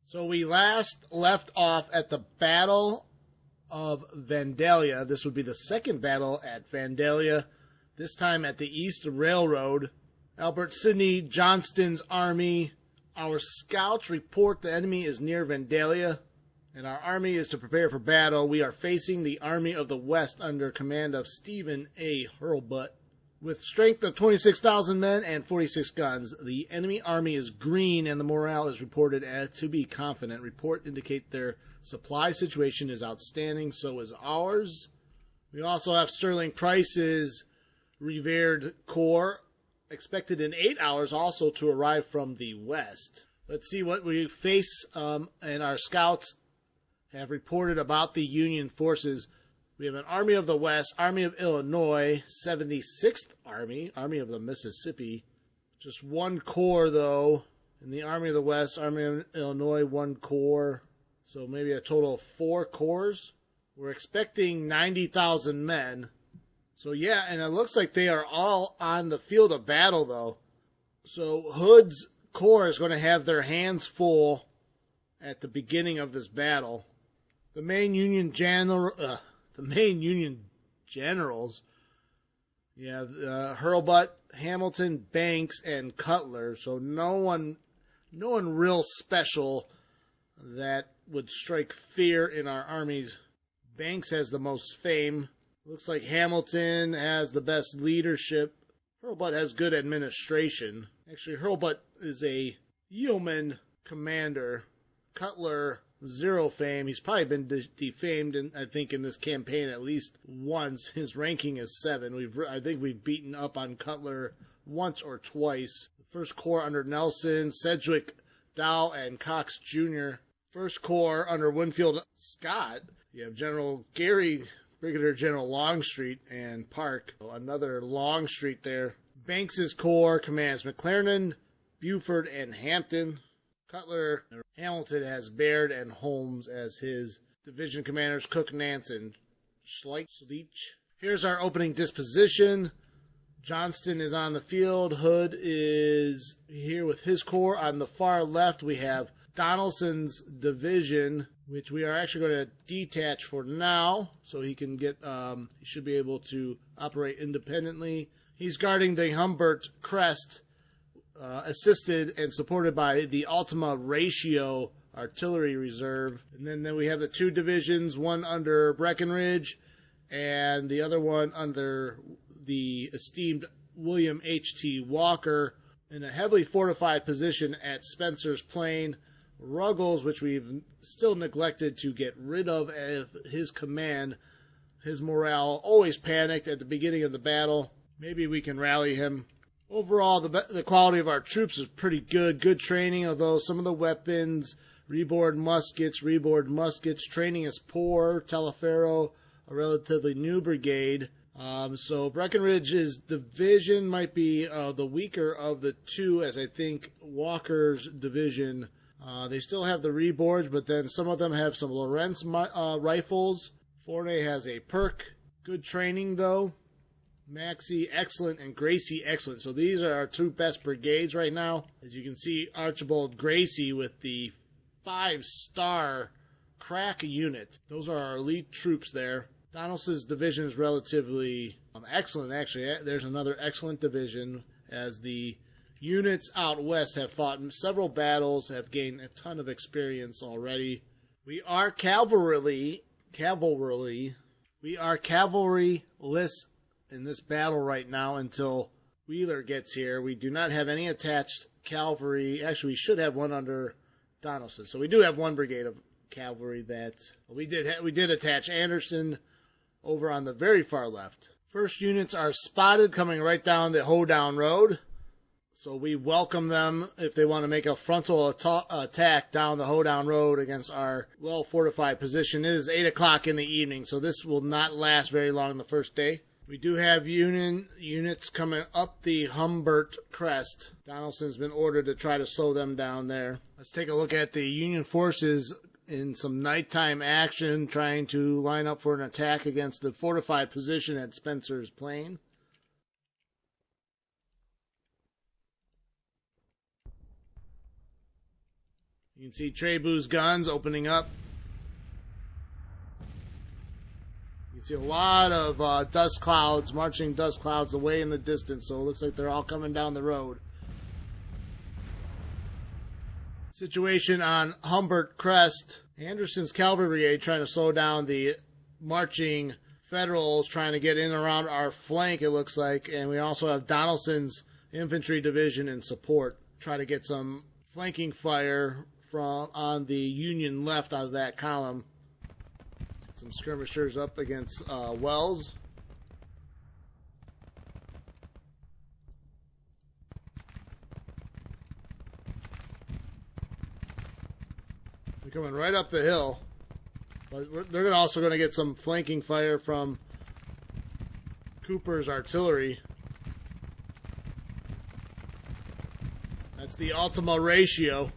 So we last left off at the Battle of Vandalia. This would be the second battle at Vandalia, this time at the East Railroad. Albert Sidney Johnston's army. Our scouts report the enemy is near Vandalia, and our army is to prepare for battle. We are facing the Army of the West under command of Stephen A. Hurlbut. With strength of 26,000 men and 46 guns, the enemy army is green and the morale is reported as to be confident. Report indicate their supply situation is outstanding, so is ours. We also have Sterling Price's revered corps, expected in 8 hours also to arrive from the west. Let's see what we face, and our scouts have reported about the Union forces. We have an Army of the West, Army of Illinois, 76th Army, Army of the Mississippi. Just one corps, though, in the Army of the West, Army of Illinois, one corps. So maybe a total of 4 corps. We're expecting 90,000 men. So, yeah, and it looks like they are all on the field of battle, though. So Hood's corps is going to have their hands full at the beginning of this battle. The main Union generals, you have Hurlbut, Hamilton, Banks, and Cutler. So no one real special that would strike fear in our armies. Banks has the most fame. Looks like Hamilton has the best leadership. Hurlbut has good administration. Actually, Hurlbut is a yeoman commander. Cutler, zero fame. He's probably been defamed, I think, in this campaign at least once. His ranking is 7. I think we've beaten up on Cutler once or twice. The First Corps under Nelson, Sedgwick, Dow, and Cox Jr. First Corps under Winfield Scott. You have General Gary, Brigadier General Longstreet, and Park. So another Longstreet there. Banks's Corps commands McClernand, Buford, and Hampton. Cutler, Hamilton has Baird and Holmes as his division commanders, Cook, Nance, and Schleich. Here's our opening disposition. Johnston is on the field. Hood is here with his corps. On the far left, we have Donelson's division, which we are actually going to detach for now, so he can get, he should be able to operate independently. He's guarding the Humbert Crest, assisted and supported by the Ultima Ratio Artillery Reserve. And then we have the 2 divisions, one under Breckinridge and the other one under the esteemed William H.T. Walker in a heavily fortified position at Spencer's Plain. Ruggles, which we've still neglected to get rid of his command. His morale always panicked at the beginning of the battle. Maybe we can rally him. Overall, the quality of our troops is pretty good. Good training, although some of the weapons, reboard muskets, training is poor. Teleferro, a relatively new brigade. So Breckinridge's division might be the weaker of the 2, as I think Walker's division. They still have the reboards, but then some of them have some Lorentz rifles. Forney has a perk. Good training, though. Maxey, excellent, and Gracie, excellent. So these are our 2 best brigades right now. As you can see, Archibald Gracie with the 5-star crack unit. Those are our elite troops there. Donelson's division is relatively excellent, actually. There's another excellent division, as the units out west have fought in several battles, have gained a ton of experience already. We are cavalryless in this battle right now until Wheeler gets here. We do not have any attached cavalry. Actually, we should have one under Donelson. So we do have 1 brigade of cavalry that we did attach. Anderson over on the very far left. First units are spotted coming right down the Hoedown Road. So we welcome them if they want to make a frontal attack down the Hoedown Road against our well-fortified position. It is 8 o'clock in the evening, so this will not last very long the first day. We do have units coming up the Humbert Crest. Donelson's been ordered to try to slow them down there. Let's take a look at the Union forces in some nighttime action, trying to line up for an attack against the fortified position at Spencer's Plain. You can see Trebu's guns opening up. You can see a lot of dust clouds, marching dust clouds away in the distance, so it looks like they're all coming down the road. Situation on Humbert Crest. Anderson's cavalry brigade trying to slow down the marching Federals, trying to get in around our flank, it looks like. And we also have Donaldson's infantry division in support. Try to get some flanking fire from on the Union left out of that column. Some skirmishers up against Wells. They're coming right up the hill, but they're also going to get some flanking fire from Cooper's artillery. That's the Ultima ratio.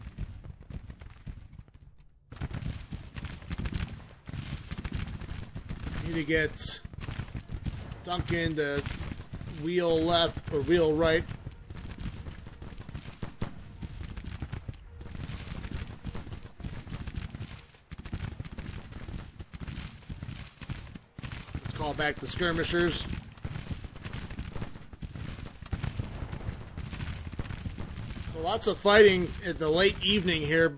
Need to get Duncan to wheel left or wheel right. Let's call back the skirmishers. So lots of fighting at the late evening here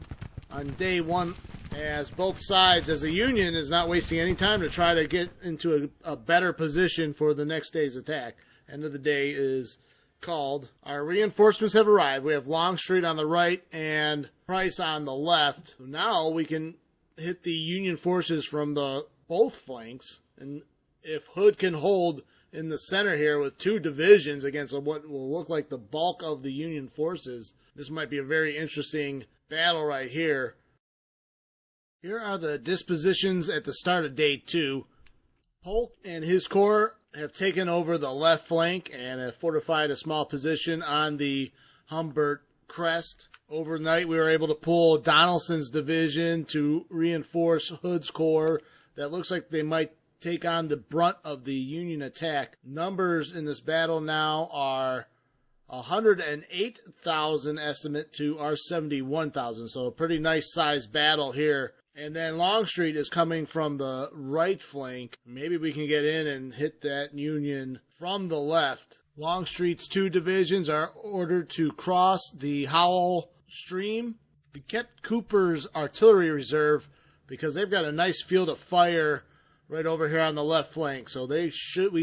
on day one, as both sides, as the Union is not wasting any time to try to get into a better position for the next day's attack. End of the day is called. Our reinforcements have arrived. We have Longstreet on the right and Price on the left. So now we can hit the Union forces from both flanks. And if Hood can hold in the center here with two divisions against what will look like the bulk of the Union forces, this might be a very interesting battle right here. Here are the dispositions at the start of day 2. Polk and his corps have taken over the left flank and have fortified a small position on the Humbert Crest. Overnight, we were able to pull Donaldson's division to reinforce Hood's corps. That looks like they might take on the brunt of the Union attack. Numbers in this battle now are 108,000 estimate to our 71,000. So a pretty nice sized battle here. And then Longstreet is coming from the right flank. Maybe we can get in and hit that Union from the left. Longstreet's two divisions are ordered to cross the Howell Stream. We kept Cooper's artillery reserve because they've got a nice field of fire right over here on the left flank. So they should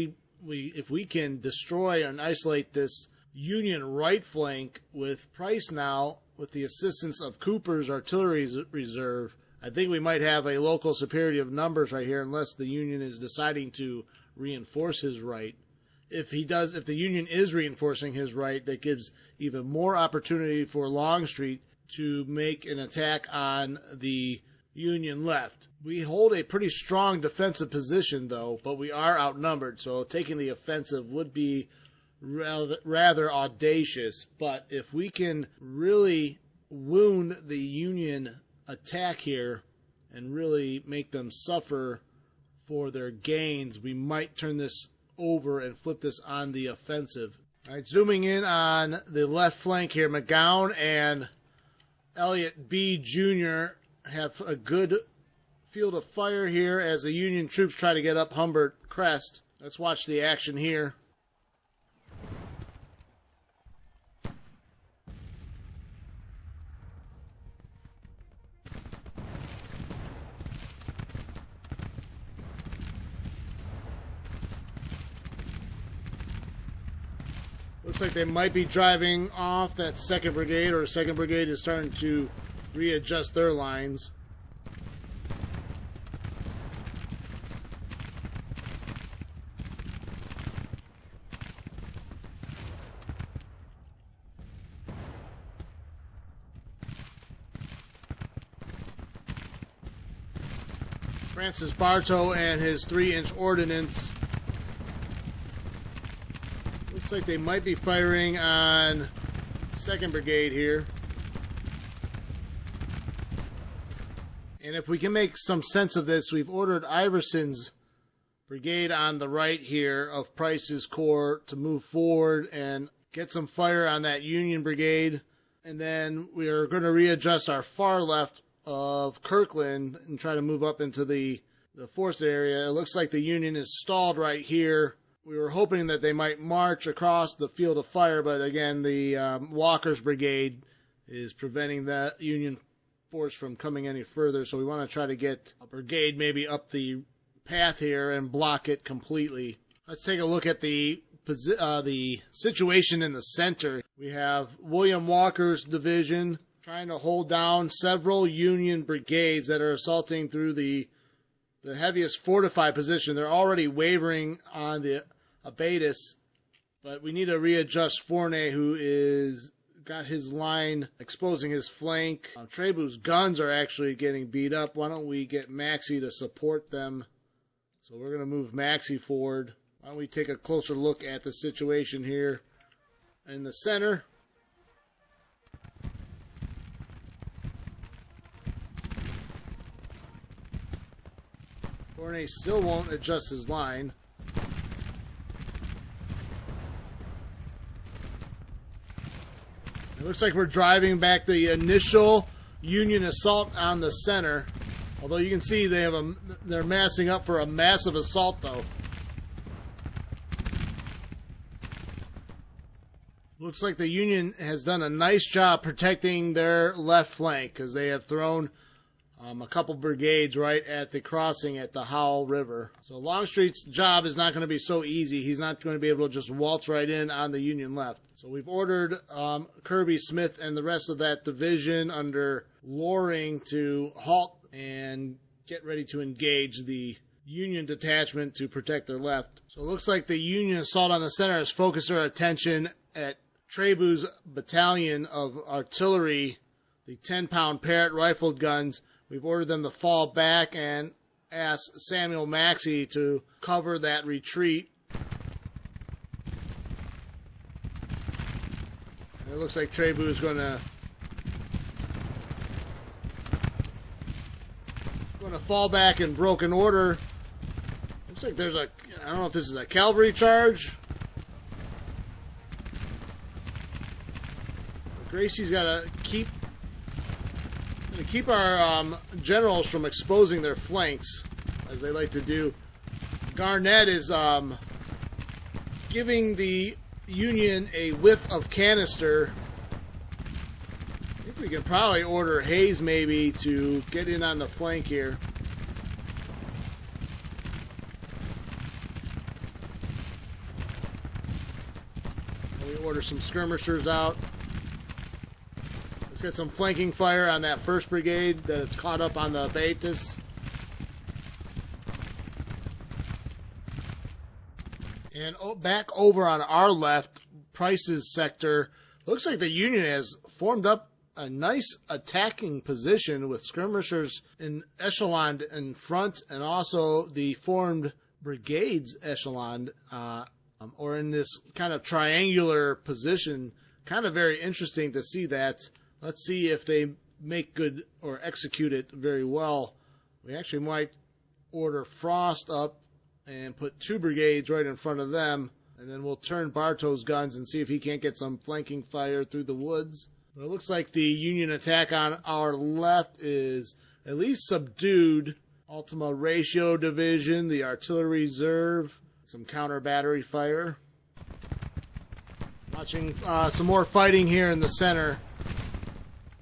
if we can destroy and isolate this Union right flank with Price now, with the assistance of Cooper's artillery reserve, I think we might have a local superiority of numbers right here, unless the Union is deciding to reinforce his right. If the Union is reinforcing his right, that gives even more opportunity for Longstreet to make an attack on the Union left. We hold a pretty strong defensive position, though, but we are outnumbered, so taking the offensive would be rather audacious. But if we can really wound the Union attack here and really make them suffer for their gains, we might turn this over and flip this on the offensive. All right, zooming in on the left flank here, McGowan and Elliott B. Jr. have a good field of fire here as the Union troops try to get up Humbert Crest. Let's watch the action here. Looks like they might be driving off that 2nd Brigade, or 2nd Brigade is starting to readjust their lines. Francis Bartow and his 3-inch ordnance. Looks like they might be firing on 2nd Brigade here. And if we can make some sense of this, we've ordered Iverson's brigade on the right here of Price's corps to move forward and get some fire on that Union brigade. And then we are going to readjust our far left of Kirkland and try to move up into the forest area. It looks like the Union is stalled right here. We were hoping that they might march across the field of fire, but again, the Walker's Brigade is preventing that Union force from coming any further. So we want to try to get a brigade maybe up the path here and block it completely. Let's take a look at the situation in the center. We have William Walker's division trying to hold down several Union brigades that are assaulting through the heaviest fortified position. They're already wavering on the Abatis, but we need to readjust Fournet, who is got his line exposing his flank. Trebu's guns are actually getting beat up. Why don't we get Maxey to support them? So we're going to move Maxey forward. Why don't we take a closer look at the situation here in the center. Fournet still won't adjust his line. It looks like we're driving back the initial Union assault on the center. Although you can see they're massing up for a massive assault, though. Looks like the Union has done a nice job protecting their left flank because they have thrown a couple brigades right at the crossing at the Howell River. So Longstreet's job is not going to be so easy. He's not going to be able to just waltz right in on the Union left. So we've ordered Kirby Smith and the rest of that division under Loring to halt and get ready to engage the Union detachment to protect their left. So it looks like the Union assault on the center has focused their attention at Trebu's battalion of artillery, the 10-pound Parrott rifled guns. We've ordered them to fall back and asked Samuel Maxey to cover that retreat. And it looks like Trebu is going to fall back in broken order. Looks like there's I don't know if this is a cavalry charge. Gracie's got to keep our generals from exposing their flanks, as they like to do. Garnett is giving the Union a whiff of canister. I think we can probably order Hayes maybe to get in on the flank here. We order some skirmishers out. Get some flanking fire on that first brigade that it's caught up on the Betis. And back over on our left, Price's sector, looks like the Union has formed up a nice attacking position with skirmishers in echelon in front and also the formed brigades echelon or in this kind of triangular position. Kind of very interesting to see that. Let's see if they make good or execute it very well. We actually might order Frost up and put two brigades right in front of them, and then we'll turn Bartow's guns and see if he can't get some flanking fire through the woods. But it looks like the Union attack on our left is at least subdued. Ultima Ratio Division, the Artillery Reserve, some counter battery fire. Watching some more fighting here in the center.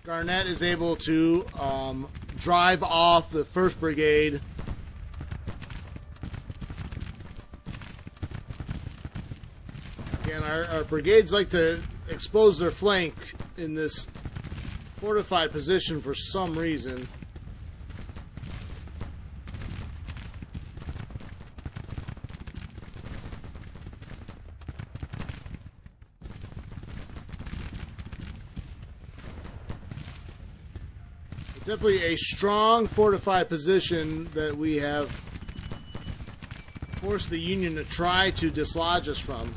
Garnett is able to drive off the 1st Brigade. Again, our brigades like to expose their flank in this fortified position for some reason. Definitely a strong fortified position that we have forced the Union to try to dislodge us from.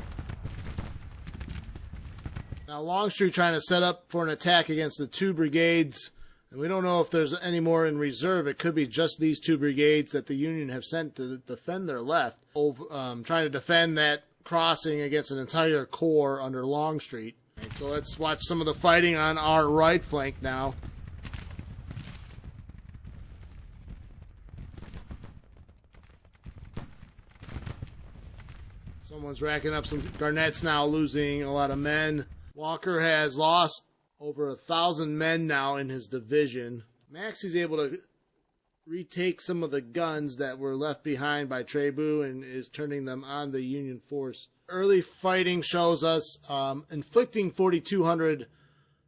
Now Longstreet trying to set up for an attack against the 2 brigades, and we don't know if there's any more in reserve. It could be just these 2 brigades that the Union have sent to defend their left, trying to defend that crossing against an entire corps under Longstreet. Alright, so let's watch some of the fighting on our right flank now. Someone's racking up some Garnett's now, losing a lot of men. Walker has lost over 1,000 men now in his division. Maxey's able to retake some of the guns that were left behind by Trabue and is turning them on the Union force. Early fighting shows us inflicting 4,200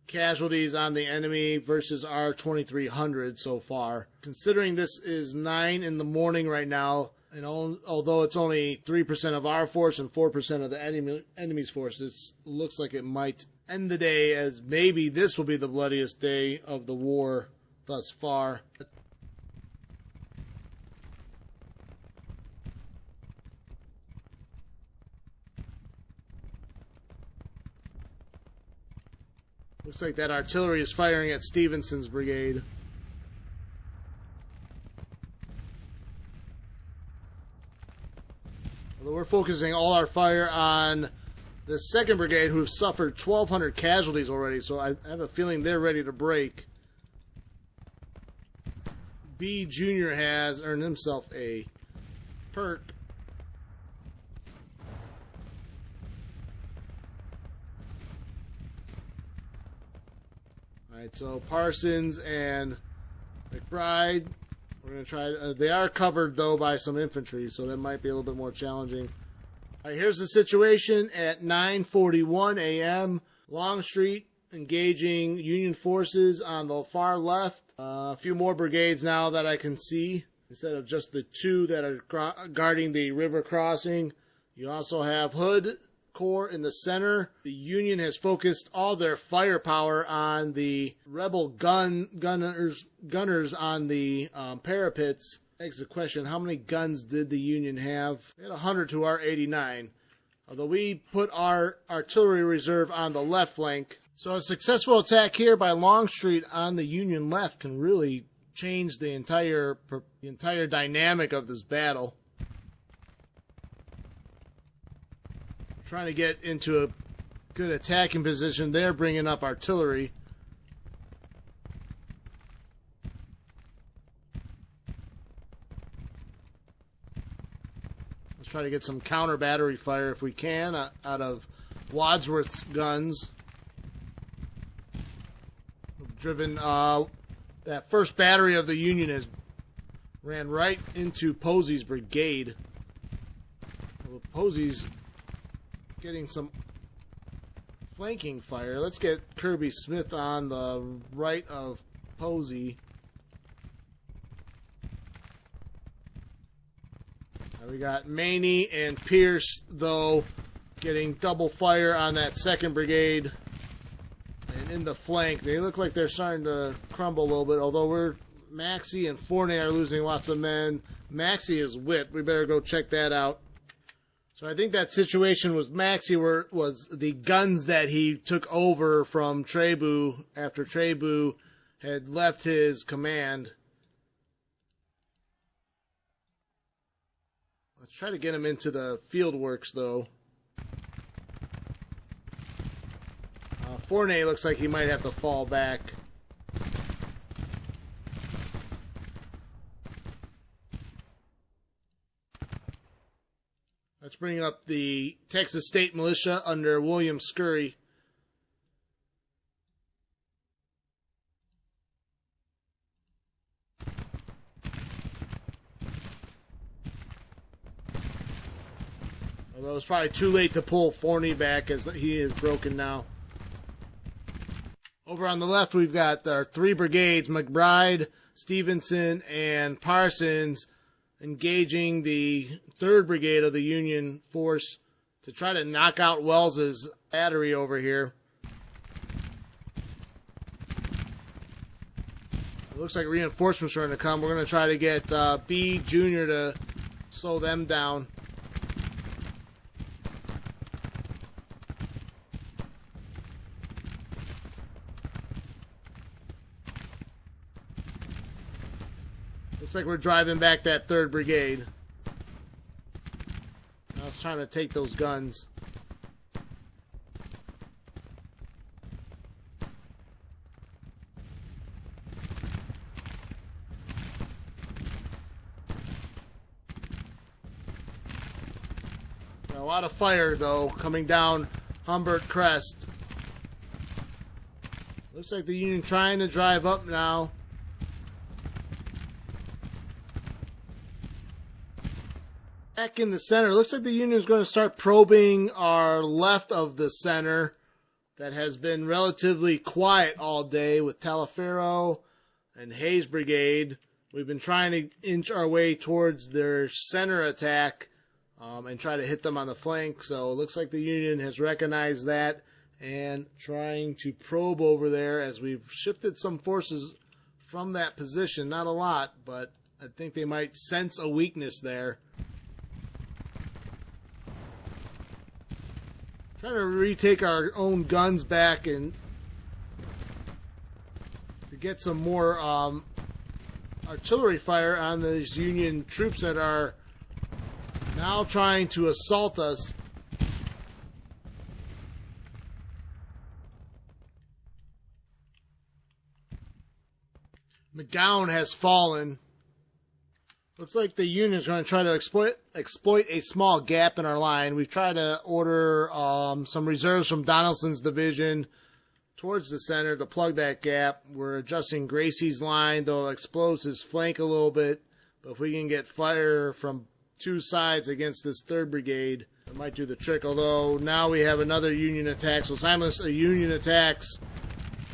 casualties on the enemy versus our 2,300 so far. Considering this is 9 in the morning right now, and although it's only 3% of our force and 4% of the enemy's force, it looks like it might end the day, as maybe this will be the bloodiest day of the war thus far. Looks like that artillery is firing at Stevenson's brigade. Although we're focusing all our fire on the 2nd Brigade, who've suffered 1,200 casualties already, so I have a feeling they're ready to break. B Jr. has earned himself a perk. Alright, so Parsons and McBride, we're going to try. They are covered, though, by some infantry, so that might be a little bit more challenging. Alright, here's the situation at 9:41 a.m. Longstreet engaging Union forces on the far left. A few more brigades now that I can see, instead of just the 2 that are guarding the river crossing. You also have Hood Corps in the center. The Union has focused all their firepower on the rebel gunners on the parapets. Begs the question, how many guns did the Union have? They had 100 to our 89. Although we put our artillery reserve on the left flank. So a successful attack here by Longstreet on the Union left can really change the entire dynamic of this battle. Trying to get into a good attacking position. They're bringing up artillery. Let's try to get some counter battery fire if we can out of Wadsworth's guns. Driven that first battery of the Union has ran right into Posey's brigade. Well, Posey's getting some flanking fire. Let's get Kirby Smith on the right of Posey. Now we got Maney and Pierce, though, getting double fire on that 2nd Brigade. And in the flank, they look like they're starting to crumble a little bit, although Maxey and Fournet are losing lots of men. Maxey is whipped. We better go check that out. So I think that situation with Maxey was the guns that he took over from Trabue after Trabue had left his command. Let's try to get him into the field works, though. Fournet looks like he might have to fall back. Let's bring up the Texas State Militia under William Scurry. Although it's probably too late to pull Forney back, as he is broken now. Over on the left, we've got our 3 brigades, McBride, Stevenson, and Parsons, engaging the 3rd Brigade of the Union force to try to knock out Wells's battery over here. It looks like reinforcements are going to come. We're going to try to get B Jr. to slow them down. Looks like we're driving back that 3rd Brigade. I was trying to take those guns. A lot of fire, though, coming down Humbert Crest. Looks like the Union trying to drive up now. Back in the center, looks like the Union is going to start probing our left of the center that has been relatively quiet all day with Taliaferro and Hayes Brigade. We've been trying to inch our way towards their center attack and try to hit them on the flank. So it looks like the Union has recognized that and trying to probe over there as we've shifted some forces from that position. Not a lot, but I think they might sense a weakness there. Trying to retake our own guns back and to get some more artillery fire on these Union troops that are now trying to assault us. McGowan has fallen. Looks like the Union is going to try to exploit a small gap in our line. We've tried to order some reserves from Donaldson's division towards the center to plug that gap. We're adjusting Gracie's line, though it explodes his flank a little bit. But if we can get fire from two sides against this 3rd Brigade, it might do the trick. Although now we have another Union attack. So simultaneously, Union attacks,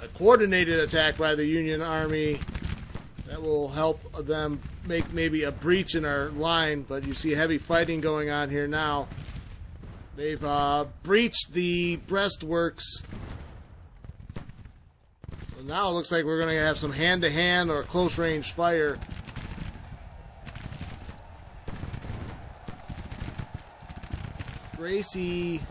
a coordinated attack by the Union Army. That will help them make maybe a breach in our line, but you see heavy fighting going on here now. They've breached the breastworks. So now it looks like we're going to have some hand-to-hand or close-range fire. Gracie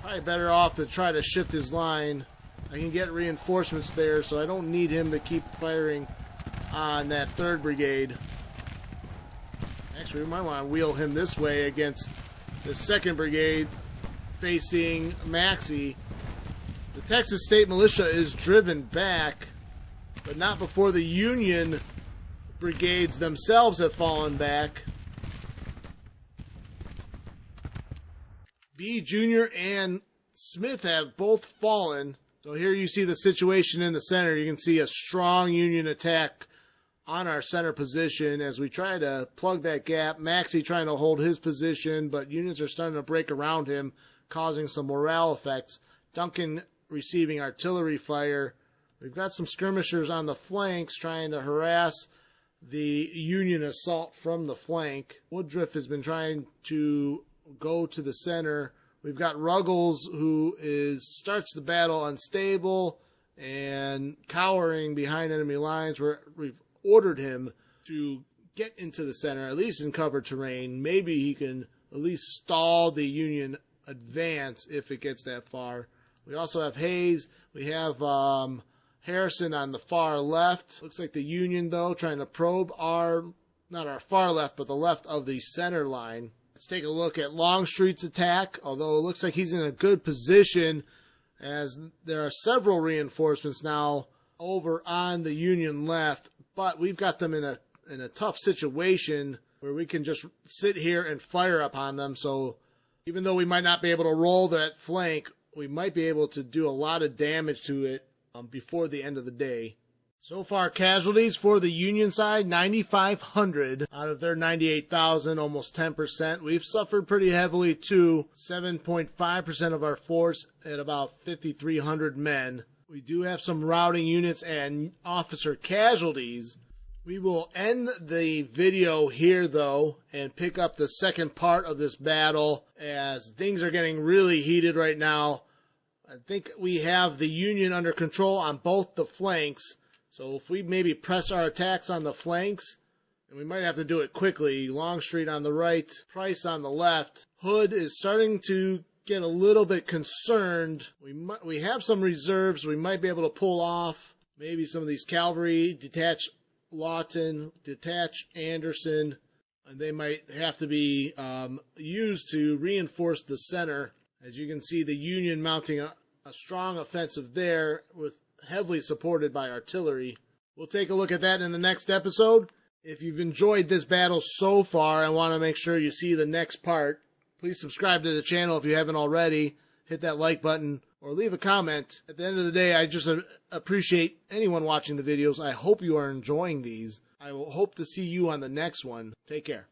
probably better off to try to shift his line. I can get reinforcements there, so I don't need him to keep firing on that 3rd Brigade. Actually, we might want to wheel him this way against the 2nd Brigade facing Maxey. The Texas State Militia is driven back, but not before the Union brigades themselves have fallen back. B. Jr. and Smith have both fallen. So here you see the situation in the center. You can see a strong Union attack on our center position as we try to plug that gap. Maxey trying to hold his position, but Unions are starting to break around him, causing some morale effects. Duncan receiving artillery fire. We've got some skirmishers on the flanks trying to harass the Union assault from the flank. Woodruff has been trying to go to the center. We've got Ruggles, who starts the battle unstable and cowering behind enemy lines. We've ordered him to get into the center, at least in cover terrain. Maybe he can at least stall the Union advance if it gets that far. We also have Hayes. We have Harrison on the far left. Looks like the Union, though, trying to probe not our far left, but the left of the center line. Let's take a look at Longstreet's attack, although it looks like he's in a good position as there are several reinforcements now over on the Union left, but we've got them in a tough situation where we can just sit here and fire upon them. So even though we might not be able to roll that flank, we might be able to do a lot of damage to it before the end of the day. So far, casualties for the Union side, 9,500 out of their 98,000, almost 10%. We've suffered pretty heavily too, 7.5% of our force at about 5,300 men. We do have some routing units and officer casualties. We will end the video here, though, and pick up the second part of this battle as things are getting really heated right now. I think we have the Union under control on both the flanks. So if we maybe press our attacks on the flanks, and we might have to do it quickly, Longstreet on the right, Price on the left. Hood is starting to get a little bit concerned. We have some reserves we might be able to pull off. Maybe some of these cavalry, detach Lawton, detach Anderson, and they might have to be used to reinforce the center. As you can see, the Union mounting a strong offensive there with heavily supported by artillery. We'll take a look at that in the next episode. If you've enjoyed this battle so far and want to make sure you see the next part, Please subscribe to the channel if you haven't already. Hit that like button or leave a comment. At the end of the day, I just appreciate anyone watching the videos. I hope you are enjoying these. I will hope to see you on the next one. Take care.